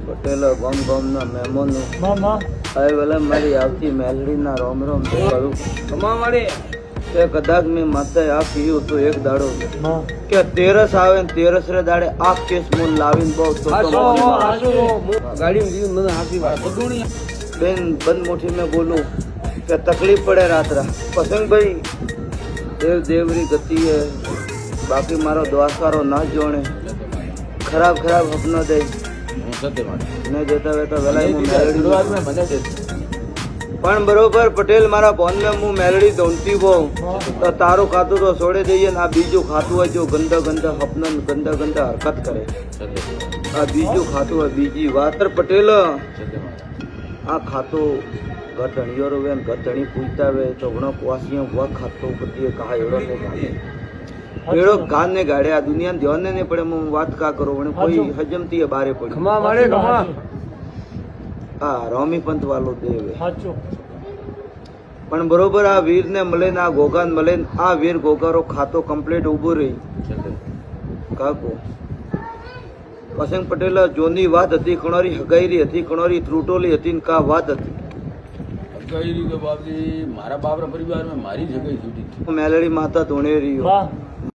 પટેલ ગમ ગમ ના મહેમાનો વેલા મારી આવતી મેલડી ના રોમ રોમ કરું કે કદાચ મેં માતા આ પીયું તો એક દાડો કે તેરસ આવે ને તેરસ રે દાડે આ કેસ મૂલ લાવીને બહુ બેન બંધ મોટી મેં બોલું કે તકલીફ પડે રાત્રા પસંદ ભાઈ દેવ દેવરી ગતિ હે બાકી મારો દ્વારકારો ના જોણે ખરાબ ખરાબ સપનો દે ને દેતા વેતા વેલા હું મેલડી પણ બરોબર પટેલ મારા ફોન में હું મેલડી ધોનતી બહુ તો તારું ખાતું તો છોડી દઈએ ને આ બીજું ખાતું હોય જો ગંદા ગંદા સપના ગંદા ગંદા હરકત કરે આ બીજું ખાતું હોય બીજી વાત પટેલ આ ખાતું ઘટણીઓ રોવે ને ઘટણી પૂછતા વે તો ઘણો કવાસીઓ વા ખાતો બધી કહા એડો ને ગાડે એડો ગાન ને ગાડે આ દુનિયા ધ્યાન ને પડે હું વાત કા કરું પણ કોઈ હજમતી બારે પડી ખમા મારે ખમા આ રોમી પંત વાલો દેવ પણ બરોબર આ વીર ને મળે ને આ ગોગાન મળે ને આ વીર ગોગારો ખાતો કમ્પ્લીટ ઉભો રહી કાકો પસંગ પટેલ જોની વાત હતી કણોરી હગાઈરી હતી કણોરી ત્રુટોલી હતી ને કા વાત હતી હગાઈરી તો બાપજી મારા બાપરા પરિવારમાં મારી જગ્યાએ છૂટી મેલડી માતા ધોણે રહ્યો